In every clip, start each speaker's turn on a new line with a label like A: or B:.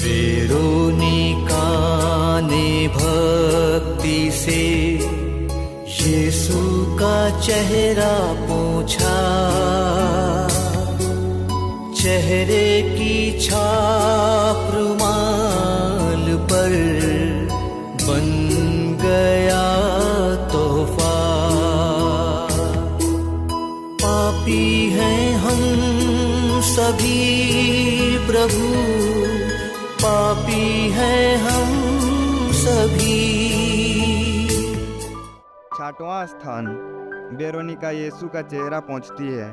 A: Veronica ने भक्ति से यीशु का चेहरा पोंछा, चेहरे की छाप रुमाल पर बन गया तोहफा। पापी हैं हम सभी प्रभु, पापी हैं हम सभी।
B: 6वां स्थान, वेरोनिका यीशु का चेहरा पोंछती है।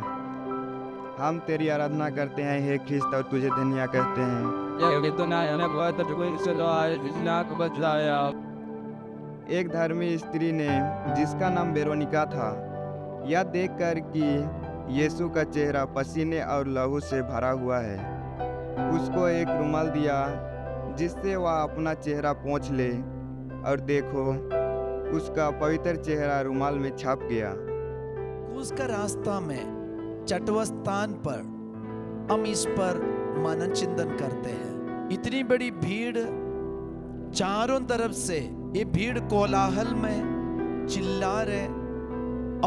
B: हम तेरी आराधना करते हैं हे ख्रिस्त और तुझे धन्य कहते हैं। एक धर्मी स्त्री ने, जिसका नाम वेरोनिका था, यह देखकर कि यीशु का चेहरा पसीने और लहू से भरा हुआ है, उसको एक रुमाल दिया जिससे वह अपना चेहरा पोंछ ले, और देखो उसका पवित्र चेहरा रुमाल में छप गया।
C: उसका रास्ता में 6वें स्थान पर हम इस पर मनन चिंतन करते हैं। इतनी बड़ी भीड़, चारों तरफ से ये भीड़ कोलाहल में चिल्ला रहे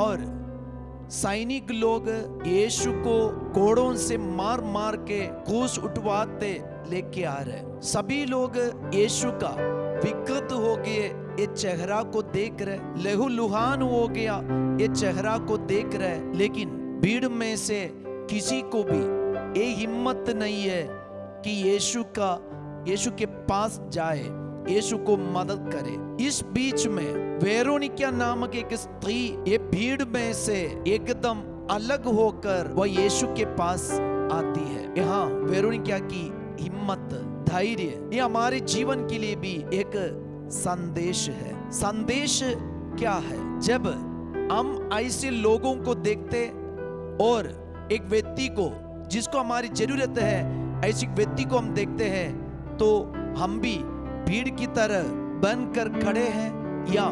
C: और सैनिक लोग यीशु को घोड़ों से मार मार के क्रूस उठवाते लेके आ रहे। सभी लोग यीशु का विकृत हो गए ये चेहरा को देख रहे, लहू लुहान हो गया ये चेहरा को देख रहे, लेकिन भीड़ में से किसी को भी ये हिम्मत नहीं है कि यीशु के पास जाए, यीशु को मदद करे। इस बीच में वेरोनिका नामक एक स्त्री ये भीड़ में से एकदम अलग होकर वह यीशु के पास आती है। यहाँ वेरोनिका की हिम्मत, धैर्य, ये हमारे जीवन के लिए भी एक संदेश है। संदेश क्या है? जब हम ऐसे लोगों को देखते और एक व्यक्ति को जिसको हमारी जरूरत है, ऐसे व्यक्ति को हम देखते हैं, तो हम भी भीड़ की तरह बनकर खड़े हैं या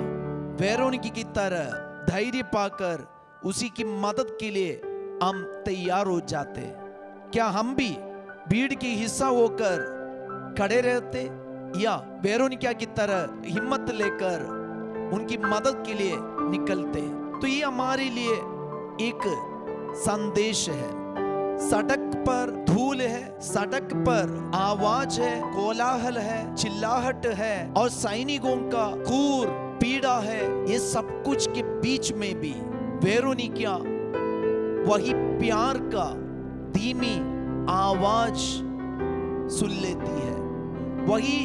C: वेरोनिका की तरह धैर्य पाकर उसी की मदद के लिए हम तैयार हो जाते? क्या हम भी भीड़ की हिस्सा होकर खड़े रहते या वेरोनिका की तरह हिम्मत लेकर उनकी मदद के लिए निकलते? तो ये हमारे लिए एक संदेश है। सड़क पर धूल है, सड़क पर आवाज है, कोलाहल है, चिल्लाहट है और सैनिकों का क्रूर पीड़ा है। ये सब कुछ के बीच में भी वेरोनिका वही प्यार का धीमी आवाज सुन लेती है, वही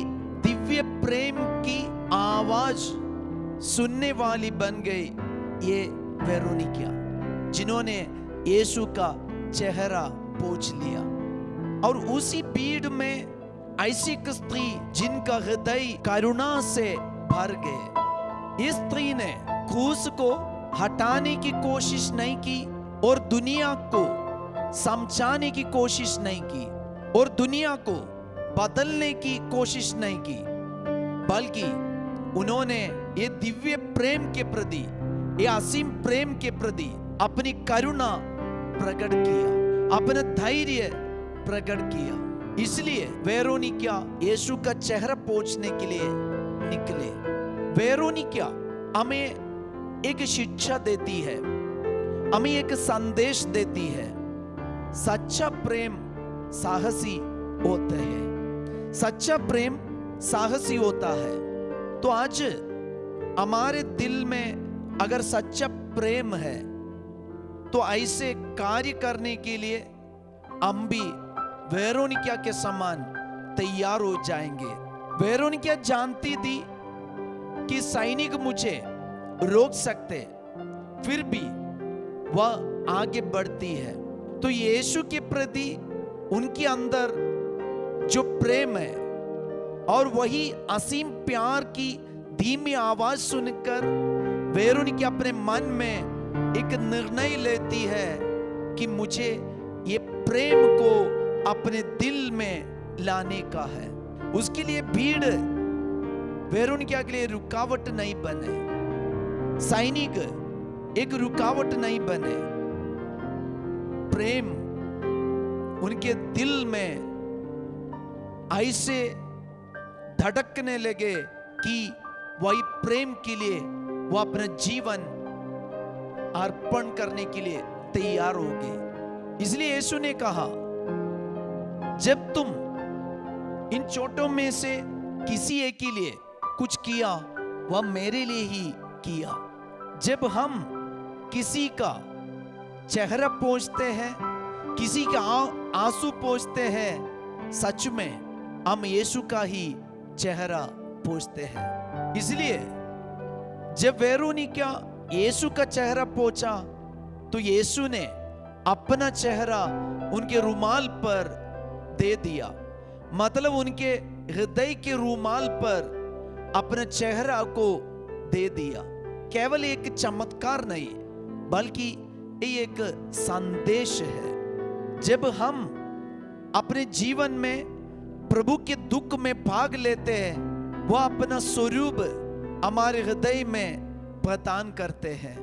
C: दिव्य प्रेम की आवाज सुनने वाली बन गई ये वेरोनिका, जिन्होंने यीशु का चेहरा पोंछ लिया। और उसी भीड़ में ऐसी एक स्त्री जिनका हृदय करुणा से भर गए। इस स्त्री ने क्रूस को हटाने की कोशिश नहीं की और दुनिया को समझाने की कोशिश नहीं की और दुनिया को बदलने की कोशिश नहीं की, बल्कि उन्होंने ये दिव्य प्रेम के प्रति, ये असीम प्रेम के प्रति अपनी करुणा प्रकट किया, अपना धैर्य प्रकट किया। इसलिए वेरोनिका यीशु का चेहरा पोंछने के लिए निकले। वेरोनिका हमें एक शिक्षा देती है, हमें एक संदेश देती है। सच्चा प्रेम साहसी होता है, सच्चा प्रेम साहसी होता है। तो आज हमारे दिल में अगर सच्चा प्रेम है तो ऐसे कार्य करने के लिए हम भी वेरोनिका के समान तैयार हो जाएंगे। वेरोनिका जानती थी कि सैनिक मुझे रोक सकते, फिर भी वह आगे बढ़ती है। तो यीशु के प्रति उनके अंदर जो प्रेम है और वही असीम प्यार की धीमी आवाज सुनकर वेरोनिका अपने मन में एक निर्णय लेती है कि मुझे ये प्रेम को अपने दिल में लाने का है। उसके लिए भीड़ वेरोनिका के लिए रुकावट नहीं बने, सैनिक एक रुकावट नहीं बने, प्रेम उनके दिल में ऐसे धड़कने लगे कि वही प्रेम के लिए वो अपना जीवन अर्पण करने के लिए तैयार हो गए। इसलिए यीशु ने कहा, जब तुम इन छोटों में से किसी एक के लिए कुछ किया, वह मेरे लिए ही किया। जब हम किसी का चेहरा पोंछते हैं, किसी का आंसू पोंछते हैं, सच में हम यीशु का ही चेहरा पोंछते हैं। इसलिए जब वेरोनिका यीशु का चेहरा पोंछा तो यीशु ने अपना चेहरा उनके रुमाल पर दे दिया। मतलब उनके हृदय के रुमाल पर अपना चेहरा को दे दिया। केवल एक चमत्कार नहीं, बल्कि ये एक संदेश है। जब हम अपने जीवन में प्रभु के दुख में भाग लेते हैं, वह अपना स्वरूप हमारे हृदय में प्रदान करते हैं,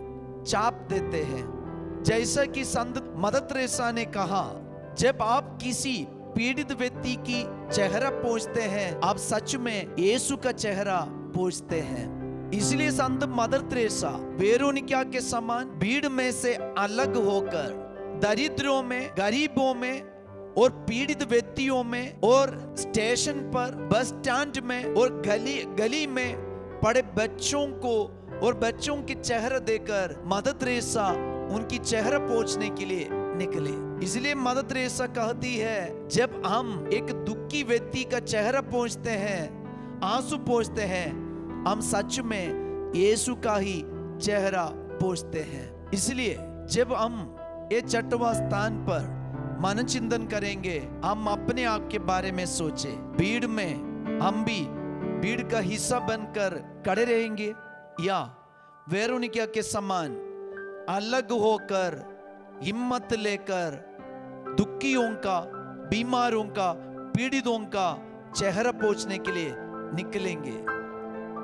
C: चाप देते हैं। जैसा कि संत मदर तेरेसा ने कहा, जब आप किसी पीड़ित व्यक्ति की चेहरा पोंछते हैं, आप सच में यीशु का चेहरा पोंछते हैं। इसलिए संत मदर तेरेसा वेरोनिका के समान भीड़ में से अलग होकर दरिद्रों में, गरीबों में और पीड़ित व्यक्तियों में और स्टेशन पर, बस स्टैंड में और गली में पड़े बच्चों को और बच्चों के चेहरा देकर मदर तेरेसा उनकी चेहरा पोंछने के लिए निकले। इसलिए मदर तेरेसा कहती है, जब हम एक दुखी व्यक्ति का चेहरा पोंछते हैं, आंसू पोंछते हैं, हम सच में यीशु का ही चेहरा पोंछते हैं। इसलिए जब हम ये छठवां स्थान पर मन चिंतन करेंगे, हम अपने आप के बारे में सोचे। भीड़ में हम भी भीड़ का हिस्सा बनकर खड़े रहेंगे या वेरोनिका के समान अलग होकर हिम्मत लेकर दुखियों का, बीमारों का, पीड़ितों का चेहरा पोंछने के लिए निकलेंगे।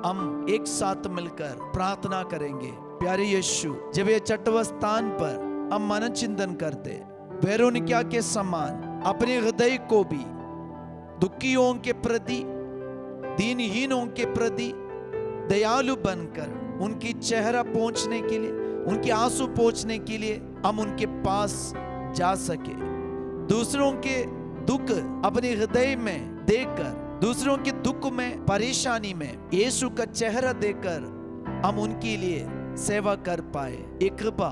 C: हम एक साथ मिलकर प्रार्थना करेंगे। प्यारे यीशु, जब ये छठवां स्थान पर हम मन चिंतन करते, वेरोनिका के समान अपने हृदय को भी दुखियों के प्रति, दीनहीनों के प्रति दयालु बनकर उनकी चेहरा पोंछने के लिए, उनके आंसू पोंछने के लिए हम उनके पास जा सके। दूसरों के दुख अपने हृदय में देकर, दूसरों के दुख में, परेशानी में यीशु का चेहरा देकर हम उनके लिए सेवा कर पाए। एक कृपा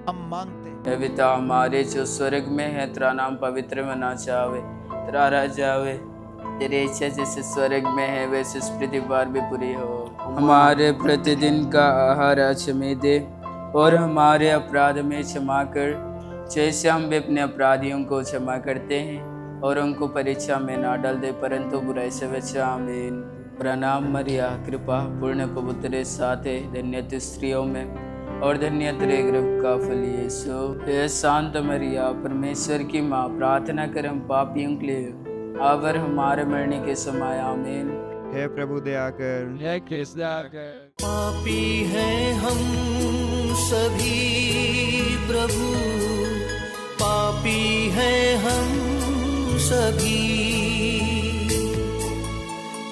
C: हम मांगते हैं।
D: पिता हमारे जो स्वर्ग में है, तेरा नाम पवित्र मना जावे, तेरा राज आवे, तेरी इच्छा जैसे स्वर्ग में है वैसे इस पृथ्वी पर भी पूरी हो। हमारे प्रतिदिन का आहार आज हमें दे, और हमारे अपराध में क्षमा कर, जैसे हम भी अपने अपराधियों को क्षमा करते हैं, और उनको परीक्षा में ना डाल दे, परंतु बुराई से बचा। आमीन। प्रणाम मरिया, कृपा पूर्ण पवित्र साथ है, धन्य तू स्त्रियों में और धन्य तेरे गर्भ का फल यीशु। हे शांत मरिया, परमेश्वर की माँ, प्रार्थना कर हम पापियों के लिए अब और हमारे मरने के समय। आमीन।
B: हे प्रभु दया कर,
E: हे कृष्ण कर,
A: पापी हैं हम सभी प्रभु, पापी हैं हम सभी,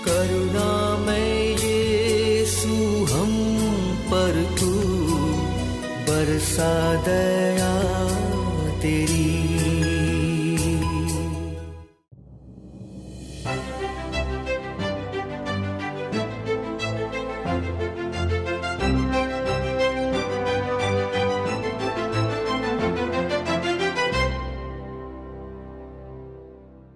A: करुणामय यीशु हम पर तू बरसा दया तेरी।